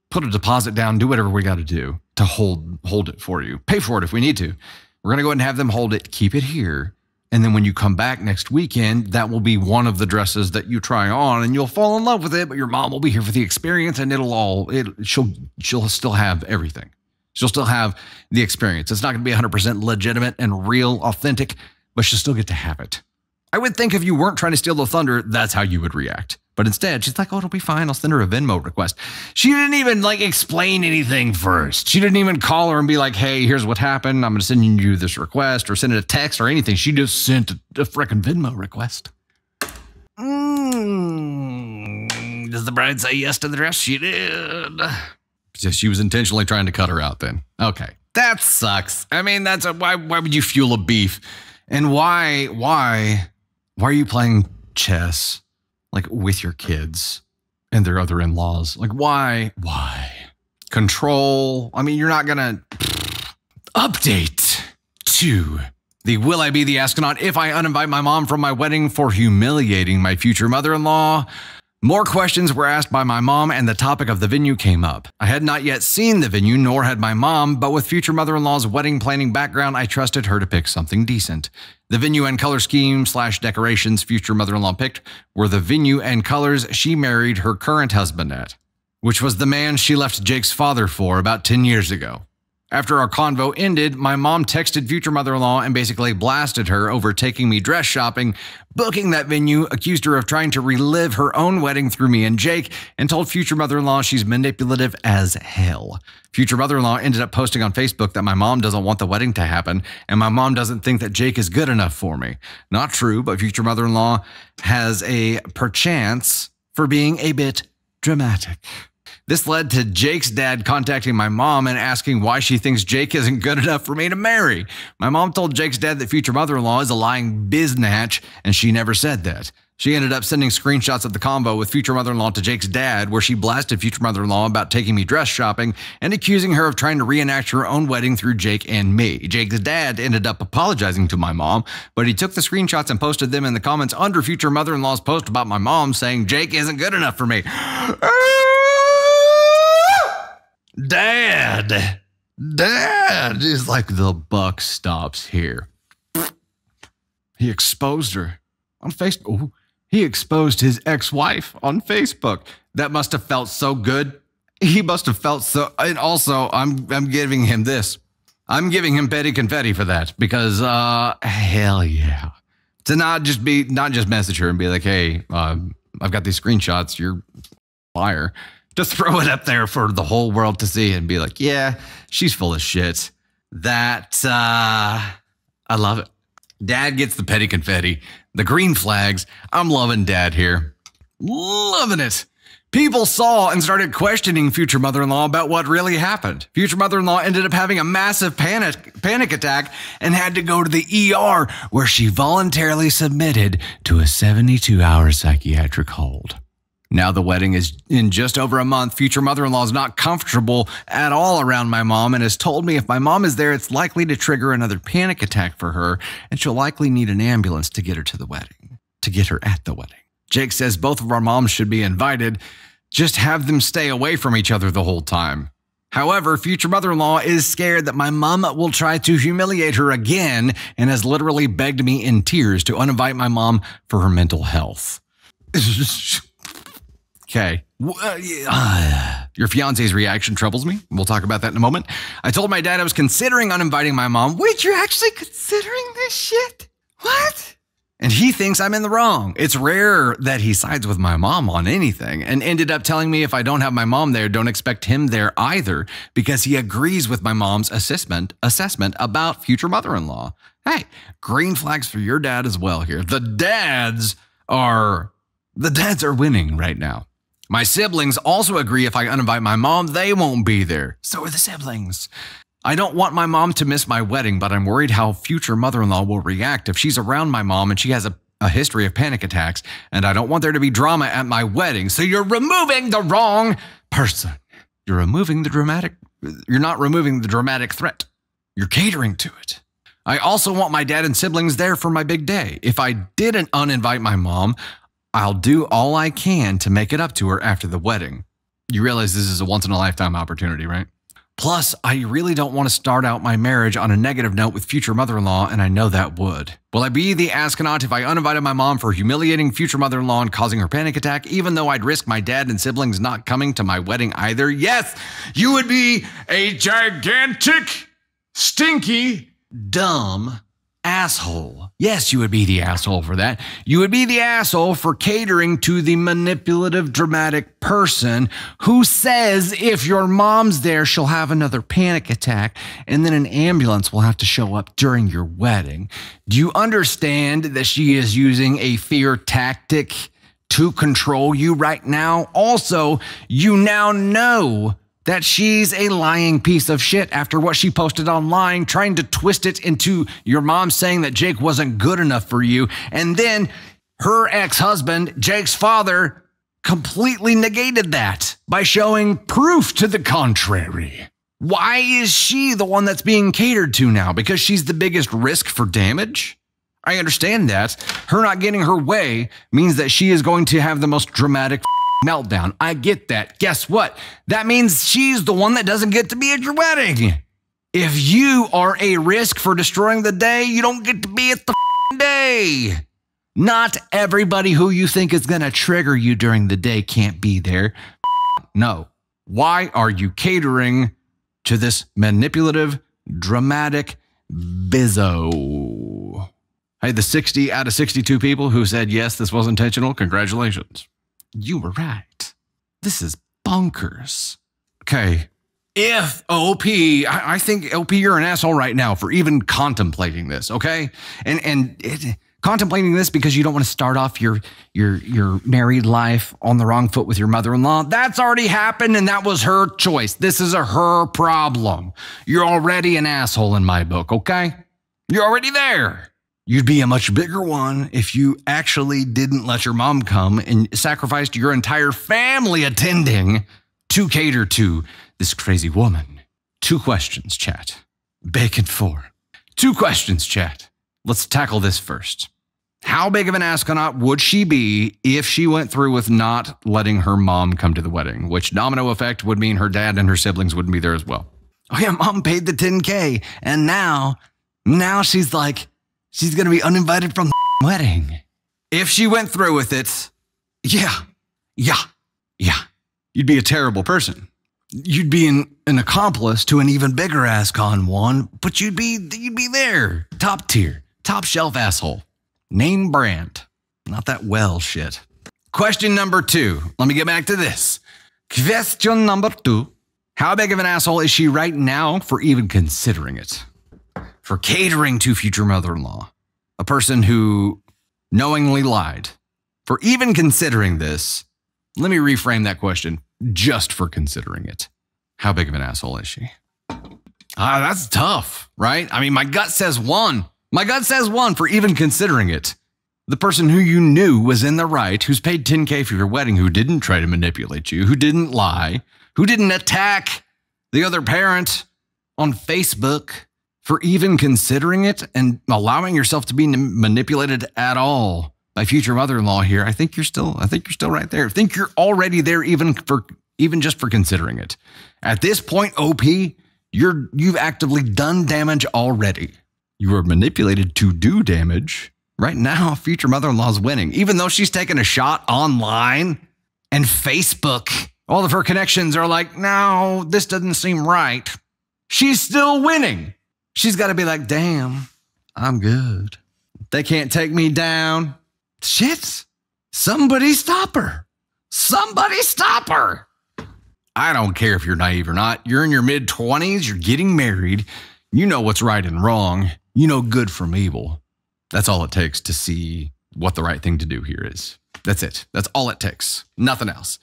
put a deposit down, do whatever we got to do to hold it for you. Pay for it if we need to. We're going to go ahead and have them hold it, keep it here. And then when you come back next weekend, that will be one of the dresses that you try on and you'll fall in love with it, but your mom will be here for the experience and she'll still have everything. She'll still have the experience. It's not going to be 100% legitimate and real, authentic, but she'll still get to have it. I would think if you weren't trying to steal the thunder, that's how you would react. But instead, she's like, oh, it'll be fine. I'll send her a Venmo request. She didn't even explain anything first. She didn't even call her and be like, hey, here's what happened. I'm going to send you this request or send it a text or anything. She just sent a freaking Venmo request. Does the bride say yes to the dress? She did. She was intentionally trying to cut her out then. Okay. That sucks. I mean, why would you fuel a beef? And why are you playing chess like with your kids and their other in-laws? Like, why? Control. I mean, you're not gonna update to the will I be the astronaut if I uninvite my mom from my wedding for humiliating my future mother-in-law? More questions were asked by my mom and the topic of the venue came up. I had not yet seen the venue, nor had my mom, but with future mother-in-law's wedding planning background, I trusted her to pick something decent. The venue and color scheme / decorations future mother-in-law picked were the venue and colors she married her current husband at, which was the man she left Jake's father for about 10 years ago. After our convo ended, my mom texted future mother-in-law and basically blasted her over taking me dress shopping, booking that venue, accused her of trying to relive her own wedding through me and Jake, and told future mother-in-law she's manipulative as hell. Future mother-in-law ended up posting on Facebook that my mom doesn't want the wedding to happen, and my mom doesn't think that Jake is good enough for me. Not true, but future mother-in-law has a perchance for being a bit dramatic. This led to Jake's dad contacting my mom and asking why she thinks Jake isn't good enough for me to marry. My mom told Jake's dad that future mother-in-law is a lying biznatch, and she never said that. She ended up sending screenshots of the convo with future mother-in-law to Jake's dad, where she blasted future mother-in-law about taking me dress shopping and accusing her of trying to reenact her own wedding through Jake and me. Jake's dad ended up apologizing to my mom, but he took the screenshots and posted them in the comments under future mother-in-law's post about my mom, saying Jake isn't good enough for me. Dad is like, the buck stops here. He exposed her on Facebook. Ooh, he exposed his ex-wife on Facebook. That must have felt so good. He must have felt so. And also, I'm giving him this. I'm giving him petty confetti for that because hell yeah. To not just message her and be like, hey, I've got these screenshots. You're a liar. To throw it up there for the whole world to see and be like, yeah, she's full of shit. That, I love it. Dad gets the petty confetti, the green flags. I'm loving Dad here. Loving it. People saw and started questioning future mother-in-law about what really happened. Future mother-in-law ended up having a massive panic attack and had to go to the ER, where she voluntarily submitted to a 72-hour psychiatric hold. Now the wedding is in just over a month. Future mother-in-law is not comfortable at all around my mom and has told me if my mom is there, it's likely to trigger another panic attack for her, and she'll likely need an ambulance to get her to the wedding, to get her at the wedding. Jake says both of our moms should be invited, just have them stay away from each other the whole time. However, future mother-in-law is scared that my mom will try to humiliate her again and has literally begged me in tears to uninvite my mom for her mental health. Okay. Your fiance's reaction troubles me. We'll talk about that in a moment. I told my dad I was considering uninviting my mom. Wait, you're actually considering this shit? What? And he thinks I'm in the wrong. It's rare that he sides with my mom on anything, and ended up telling me if I don't have my mom there, don't expect him there either, because he agrees with my mom's assessment about future mother-in-law. Hey, green flags for your dad as well here. The dads are winning right now. My siblings also agree if I uninvite my mom, they won't be there. So are the siblings. I don't want my mom to miss my wedding, but I'm worried how future mother-in-law will react if she's around my mom and she has a history of panic attacks, and I don't want there to be drama at my wedding. So you're removing the wrong person. You're not removing the dramatic threat. You're catering to it. I also want my dad and siblings there for my big day. If I didn't uninvite my mom, I'll do all I can to make it up to her after the wedding. You realize this is a once-in-a-lifetime opportunity, right? Plus, I really don't want to start out my marriage on a negative note with future mother-in-law, and I know that would. Will I be the astronaut if I uninvited my mom for humiliating future mother-in-law and causing her panic attack, even though I'd risk my dad and siblings not coming to my wedding either? Yes, you would be a gigantic, stinky, dumb asshole. Yes, you would be the asshole for that. You would be the asshole for catering to the manipulative, dramatic person who says if your mom's there, she'll have another panic attack and then an ambulance will have to show up during your wedding. Do you understand that she is using a fear tactic to control you right now. Also, you now know that she's a lying piece of shit after what she posted online, trying to twist it into your mom saying that Jake wasn't good enough for you. And then her ex-husband, Jake's father, completely negated that by showing proof to the contrary. Why is she the one that's being catered to now? Because she's the biggest risk for damage? I understand that. Her not getting her way means that she is going to have the most dramatic meltdown. I get that. Guess what? That means she's the one that doesn't get to be at your wedding. If you are a risk for destroying the day, you don't get to be at the day. Not everybody who you think is going to trigger you during the day can't be there. No. Why are you catering to this manipulative, dramatic bizzo? Hey, the 60 out of 62 people who said, yes, this was intentional, congratulations. You were right. This is bonkers. Okay. If OP, I think OP, you're an asshole right now for even contemplating this, okay? Contemplating this because you don't want to start off your married life on the wrong foot with your mother-in-law. That's already happened, and that was her choice. This is her problem. You're already an asshole in my book, okay? You're already there. You'd be a much bigger one if you actually didn't let your mom come and sacrificed your entire family attending to cater to this crazy woman. 2 questions, chat. Bacon 4. 2 questions, chat. Let's tackle this first. How big of an astronaut would she be if she went through with not letting her mom come to the wedding, which domino effect would mean her dad and her siblings wouldn't be there as well. Oh yeah, mom paid the $10K, and now she's like, she's going to be uninvited from the wedding. If she went through with it, yeah. You'd be a terrible person. You'd be an accomplice to an even bigger ass con one, but you'd be there. Top tier, top shelf asshole. Name brand. Not that well shit. Question number 2. Let me get back to this. Question number 2. How big of an asshole is she right now for even considering it? For catering to future mother-in-law, a person who knowingly lied. For even considering this, let me reframe that question, just for considering it. How big of an asshole is she? That's tough, right? I mean, my gut says 1. My gut says 1 for even considering it. The person who you knew was in the right, who's paid $10K for your wedding, who didn't try to manipulate you, who didn't lie, who didn't attack the other parent on Facebook. For even considering it and allowing yourself to be manipulated at all by future mother-in-law here, I think you're still right there. I think you're already there even just for considering it. At this point, OP, you've actively done damage already. You were manipulated to do damage. Right now, future mother-in-law's winning, even though she's taking a shot online and Facebook. All of her connections are like, no, this doesn't seem right. She's still winning. She's got to be like, damn, I'm good. They can't take me down. Shit. Somebody stop her. Somebody stop her. I don't care if you're naive or not. You're in your mid-20s. You're getting married. You know what's right and wrong. You know good from evil. That's all it takes to see what the right thing to do here is. That's it. That's all it takes. Nothing else.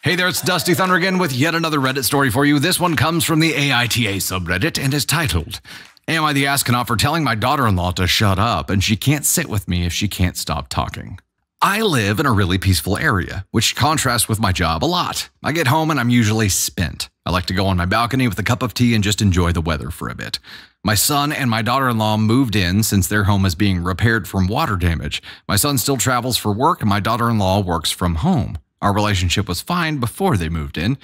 Hey there, it's Dusty Thunder again with yet another Reddit story for you. This one comes from the AITA subreddit and is titled, Am I the Astronaut for telling my daughter-in-law to shut up and she can't sit with me if she can't stop talking? I live in a really peaceful area, which contrasts with my job a lot. I get home and I'm usually spent. I like to go on my balcony with a cup of tea and just enjoy the weather for a bit. My son and my daughter-in-law moved in since their home is being repaired from water damage. My son still travels for work and my daughter-in-law works from home. Our relationship was fine before they moved in.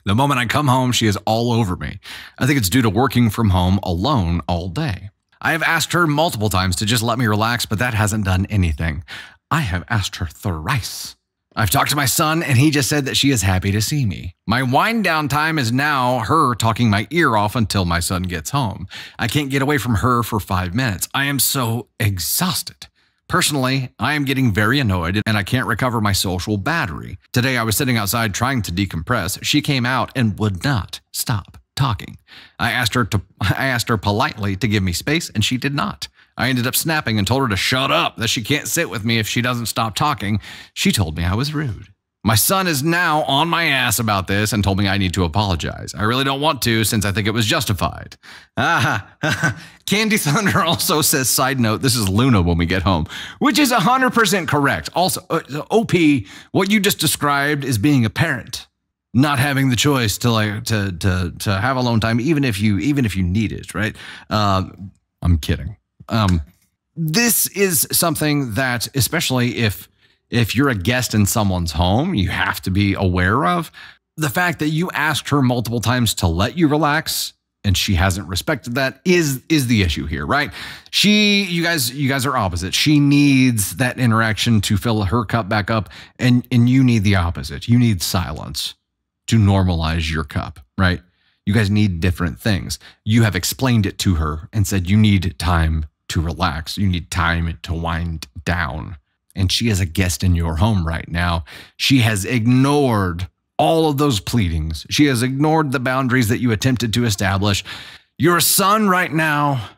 The moment I come home, she is all over me. I think it's due to working from home alone all day. I have asked her multiple times to just let me relax, but that hasn't done anything. I have asked her thrice. I've talked to my son, and he just said that she is happy to see me. My wind down time is now her talking my ear off until my son gets home. I can't get away from her for 5 minutes. I am so exhausted. Personally, I am getting very annoyed and I can't recover my social battery. Today I was sitting outside trying to decompress. She came out and would not stop talking. I asked her politely to give me space and she did not. I ended up snapping and told her to shut up, that she can't sit with me if she doesn't stop talking. She told me I was rude. My son is now on my ass about this and told me I need to apologize. I really don't want to since I think it was justified. Candy Thunder also says, side note, this is Luna when we get home, which is 100% correct. Also, OP, what you just described is being a parent, not having the choice to have alone time, even if you need it, right? I'm kidding. This is something that, especially if you're a guest in someone's home, you have to be aware of. The fact that you asked her multiple times to let you relax and she hasn't respected that is the issue here, right? You guys are opposite. She needs that interaction to fill her cup back up, and you need the opposite. You need silence to normalize your cup, right? You guys need different things. You have explained it to her and said you need time to relax. You need time to wind down. And she is a guest in your home right now. She has ignored all of those pleadings. She has ignored the boundaries that you attempted to establish. Your son right now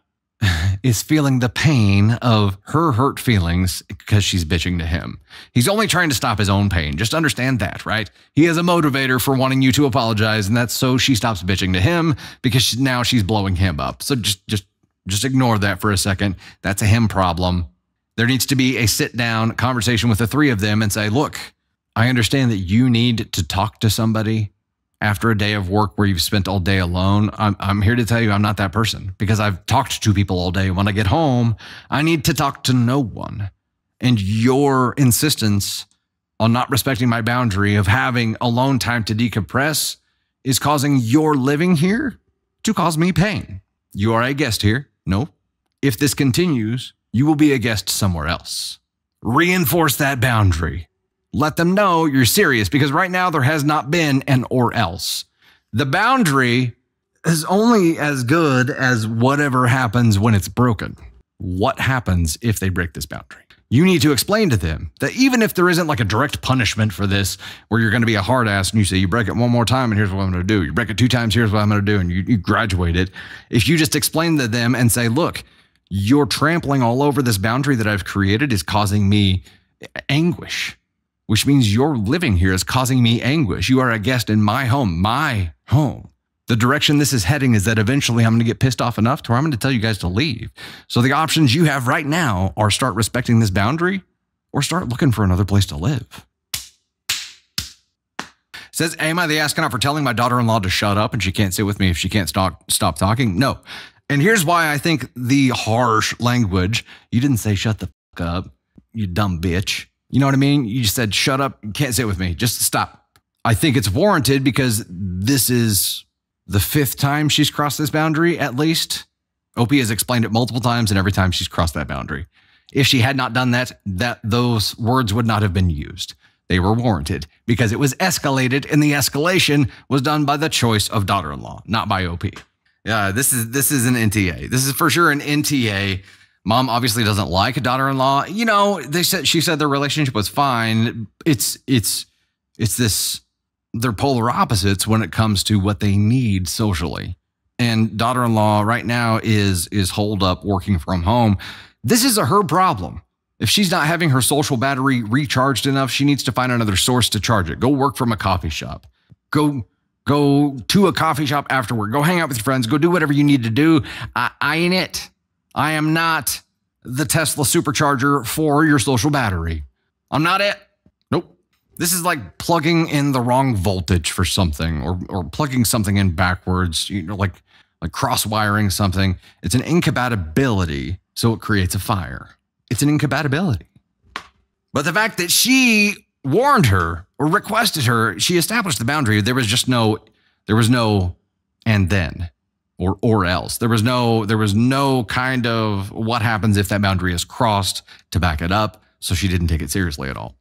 is feeling the pain of her hurt feelings because she's bitching to him. He's only trying to stop his own pain. Just understand that, right? He is a motivator for wanting you to apologize, and that's so she stops bitching to him because now she's blowing him up. So just ignore that for a second. That's a him problem. There needs to be a sit-down conversation with the three of them and say, look, I understand that you need to talk to somebody after a day of work where you've spent all day alone. I'm here to tell you I'm not that person because I've talked to people all day. When I get home, I need to talk to no one. And your insistence on not respecting my boundary of having alone time to decompress is causing your living here to cause me pain. You are a guest here. No. If this continues, you will be a guest somewhere else. Reinforce that boundary. Let them know you're serious because right now there has not been an or else. The boundary is only as good as whatever happens when it's broken. What happens if they break this boundary? You need to explain to them that even if there isn't like a direct punishment for this, where you're going to be a hard ass and you say, you break it one more time and here's what I'm going to do. You break it 2 times, here's what I'm going to do. And you graduate it. If you just explain to them and say, look, you're trampling all over this boundary that I've created is causing me anguish, which means your living here is causing me anguish. You are a guest in my home, my home. The direction this is heading is that eventually I'm going to get pissed off enough to where I'm going to tell you guys to leave. So the options you have right now are start respecting this boundary or start looking for another place to live. Says, am I the astronaut for telling my daughter-in-law to shut up and she can't sit with me if she can't stop talking? No. And here's why I think the harsh language, you didn't say shut the fuck up, you dumb bitch. You know what I mean? You just said, shut up, you can't sit with me, just stop. I think it's warranted because this is the 5th time she's crossed this boundary, at least. OP has explained it multiple times and every time she's crossed that boundary. If she had not done that, those words would not have been used. They were warranted because it was escalated and the escalation was done by the choice of daughter-in-law, not by OP. Yeah, this is an NTA. This is for sure an NTA. Mom obviously doesn't like a daughter-in-law. You know, she said their relationship was fine. It's this, they're polar opposites when it comes to what they need socially. And daughter-in-law right now is holed up working from home. This is her problem. If she's not having her social battery recharged enough, she needs to find another source to charge it. Go work from a coffee shop. Go to a coffee shop afterward. Go hang out with your friends. Go do whatever you need to do. I ain't it. I am not the Tesla supercharger for your social battery. I'm not it. Nope. This is like plugging in the wrong voltage for something or plugging something in backwards, you know, like cross-wiring something. It's an incompatibility, so it creates a fire. It's an incompatibility. But the fact that she warned her or requested her, she established the boundary. There was no and then or else. There was no kind of what happens if that boundary is crossed to back it up. So she didn't take it seriously at all.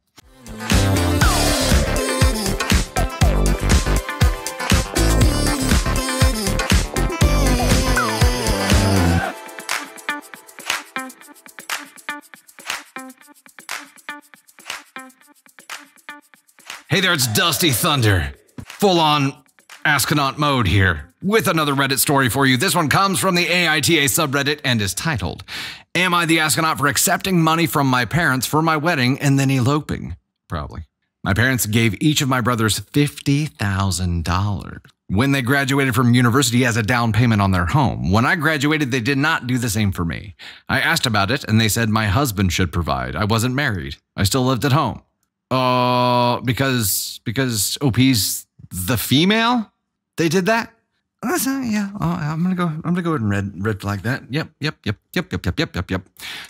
Hey there, it's Dusty Thunder. Full on astronaut mode here with another Reddit story for you. This one comes from the AITA subreddit and is titled, Am I the astronaut for accepting money from my parents for my wedding and then eloping? Probably. My parents gave each of my brothers $50,000 when they graduated from university as a down payment on their home. When I graduated, they did not do the same for me. I asked about it and they said my husband should provide. I wasn't married. I still lived at home. Because OP's the female? They did that? Yeah. I'm gonna go ahead and red flag that. Yep.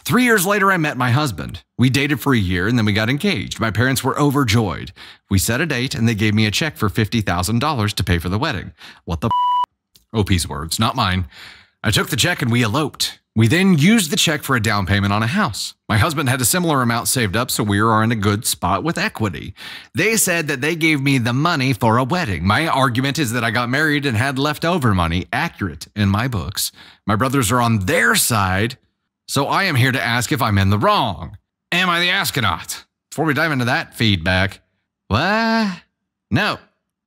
3 years later, I met my husband. We dated for a year and then we got engaged. My parents were overjoyed. We set a date and they gave me a check for $50,000 to pay for the wedding. What the OP's words, not mine. I took the check and we eloped. We then used the check for a down payment on a house. My husband had a similar amount saved up, so we were in a good spot with equity. They said that they gave me the money for a wedding. My argument is that I got married and had leftover money, accurate in my books. My brothers are on their side, so I am here to ask if I'm in the wrong. Am I the astronaut? Before we dive into that feedback, what? No,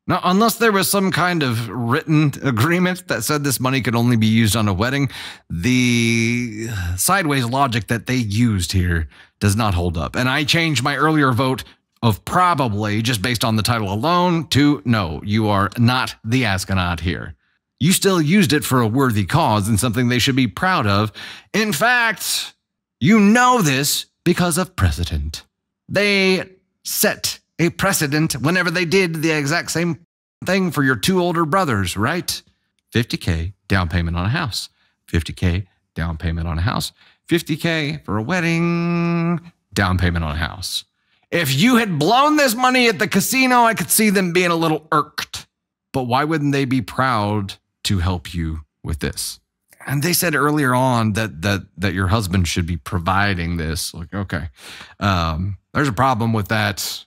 unless there was some kind of written agreement that said this money could only be used on a wedding, the sideways logic that they used here does not hold up. And I changed my earlier vote of probably, just based on the title alone, to no, you are not the astronaut here. You still used it for a worthy cause and something they should be proud of. In fact, you know this because of precedent. They set a precedent whenever they did the exact same thing for your two older brothers, right? $50K down payment on a house, $50K down payment on a house, $50K for a wedding, down payment on a house. If you had blown this money at the casino, I could see them being a little irked. But why wouldn't they be proud to help you with this? And they said earlier on that your husband should be providing this. Like, okay, there's a problem with that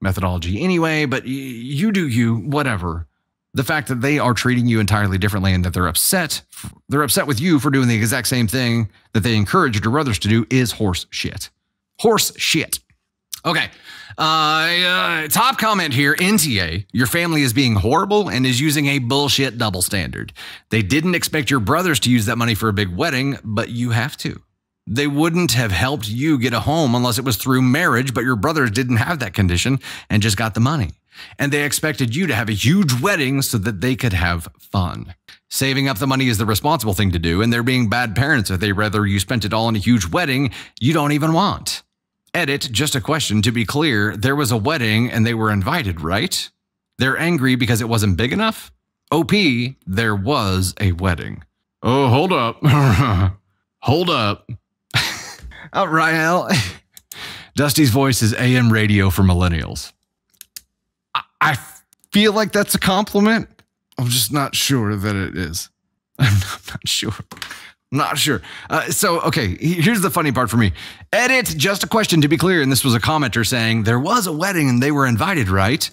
methodology anyway, but you do you, whatever. The fact that they are treating you entirely differently and that they're upset with you for doing the exact same thing that they encouraged your brothers to do is horse shit. Horse shit. Okay. Top comment here, NTA, your family is being horrible and is using a bullshit double standard. They didn't expect your brothers to use that money for a big wedding, but you have to. They wouldn't have helped you get a home unless it was through marriage, but your brothers didn't have that condition and just got the money. And they expected you to have a huge wedding so that they could have fun. Saving up the money is the responsible thing to do, and they're being bad parents if they rather you spent it all on a huge wedding you don't even want. Edit, just a question, to be clear, there was a wedding and they were invited, right? They're angry because it wasn't big enough? OP, there was a wedding. Oh, hold up. Hold up. All right, Al. Dusty's voice is AM radio for millennials. I feel like that's a compliment. I'm just not sure that it is. I'm not sure. Not sure. Okay, here's the funny part for me. Edit, just a question to be clear. And this was a commenter saying there was a wedding and they were invited, right?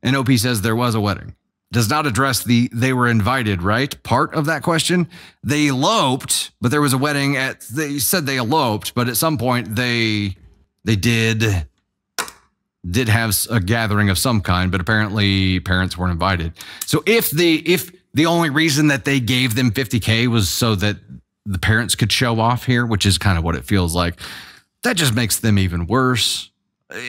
And OP says there was a wedding. Does not address the they were invited, right? Part of that question. They eloped, but there was a wedding they said they eloped, but at some point they did have a gathering of some kind, but apparently parents weren't invited. So if the only reason that they gave them $50K was so that the parents could show off here, which is kind of what it feels like, that just makes them even worse.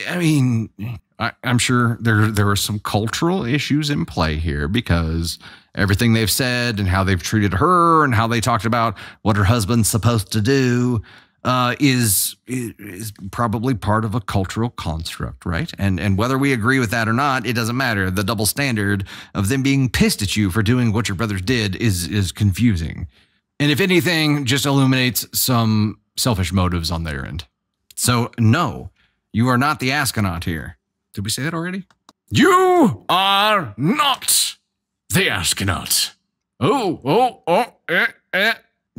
I mean, I'm sure there are some cultural issues in play here because everything they've said and how they've treated her and how they talked about what her husband's supposed to do is probably part of a cultural construct, right? And whether we agree with that or not, it doesn't matter. The double standard of them being pissed at you for doing what your brothers did is confusing. And if anything, just illuminates some selfish motives on their end. So no, you are not the astronaut here. Did we say that already? You are not the astronaut.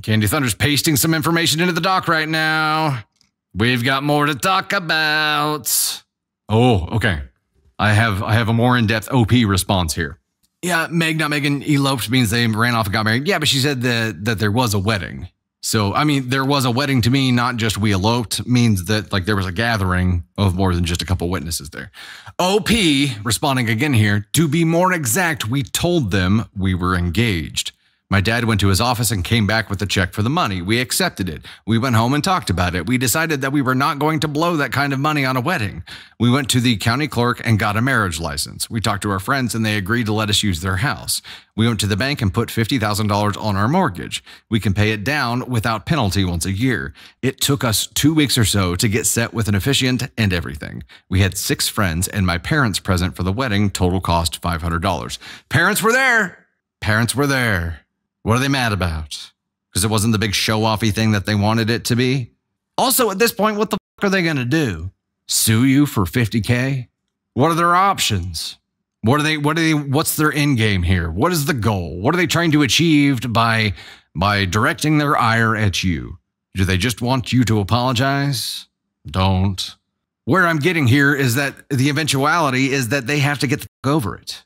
Candy Thunder's pasting some information into the doc right now. We've got more to talk about. Oh, okay. I have a more in-depth OP response here. Yeah, Meg, not Megan, eloped means they ran off and got married. Yeah, but she said that there was a wedding. So, I mean, there was a wedding to me, not just we eloped, means that like there was a gathering of more than just a couple witnesses there. OP, responding again here, to be more exact, we told them we were engaged. My dad went to his office and came back with a check for the money. We accepted it. We went home and talked about it. We decided that we were not going to blow that kind of money on a wedding. We went to the county clerk and got a marriage license. We talked to our friends and they agreed to let us use their house. We went to the bank and put $50,000 on our mortgage. We can pay it down without penalty once a year. It took us 2 weeks or so to get set with an officiant and everything. We had 6 friends and my parents present for the wedding. Total cost $500. Parents were there. Parents were there. What are they mad about? Because it wasn't the big show-offy thing that they wanted it to be? Also, at this point, what the fuck are they going to do? Sue you for $50K? What are their options? What's their end game here? What is the goal? What are they trying to achieve by directing their ire at you? Do they just want you to apologize? Don't. Where I'm getting here is that the eventuality is that they have to get the fuck over it.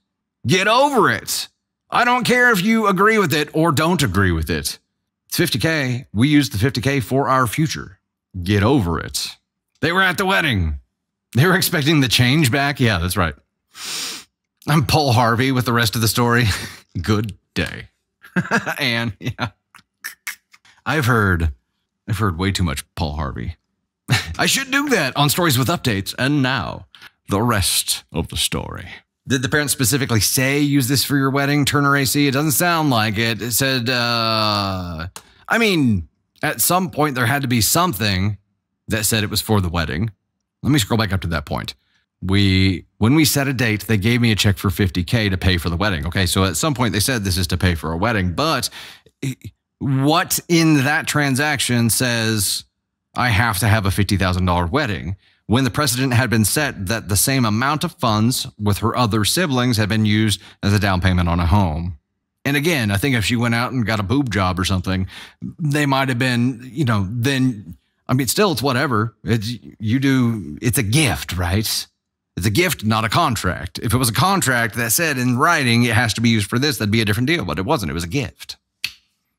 Get over it. I don't care if you agree with it or don't agree with it. It's $50K. We used the $50K for our future. Get over it. They were at the wedding. They were expecting the change back. Yeah, that's right. I'm Paul Harvey with the rest of the story. Good day. And yeah, I've heard way too much Paul Harvey. I should do that on Stories with Updates. And now, the rest of the story. Did the parents specifically say use this for your wedding, Turner AC? It doesn't sound like it. It said, I mean, at some point there had to be something that said it was for the wedding. Let me scroll back up to that point. When we set a date, they gave me a check for $50K to pay for the wedding. Okay, so at some point they said this is to pay for a wedding, but what in that transaction says I have to have a $50,000 wedding? When the precedent had been set that the same amount of funds with her other siblings had been used as a down payment on a home. And again, I think if she went out and got a boob job or something, they might have been, then, I mean, still, it's whatever. It's a gift, right? It's a gift, not a contract. If it was a contract that said in writing it has to be used for this, that'd be a different deal, but it wasn't. It was a gift.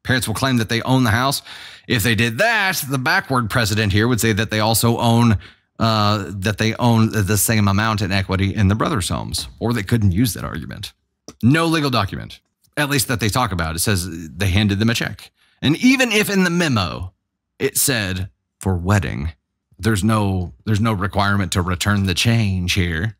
Parents will claim that they own the house. If they did that, the backward precedent here would say that they also own the same amount in equity in the brothers' homes, or they couldn't use that argument. No legal document, at least that they talk about. It says they handed them a check. And even if in the memo it said for wedding, there's no requirement to return the change here.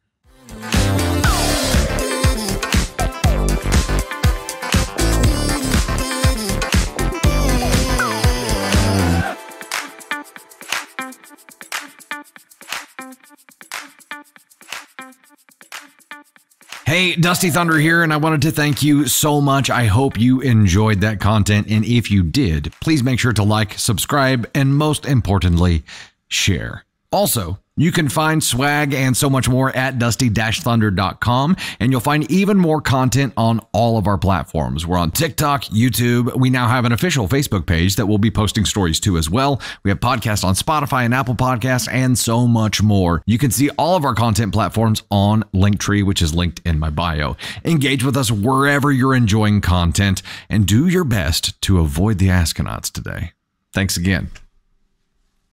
Hey, Dusty Thunder here, and I wanted to thank you so much. I hope you enjoyed that content, and if you did, please make sure to like, subscribe, and most importantly, share. Also, you can find swag and so much more at dusty-thunder.com, and you'll find even more content on all of our platforms. We're on TikTok, YouTube. We now have an official Facebook page that we'll be posting stories to as well. We have podcasts on Spotify and Apple Podcasts, and so much more. You can see all of our content platforms on Linktree, which is linked in my bio. Engage with us wherever you're enjoying content, and do your best to avoid the Askonauts today. Thanks again.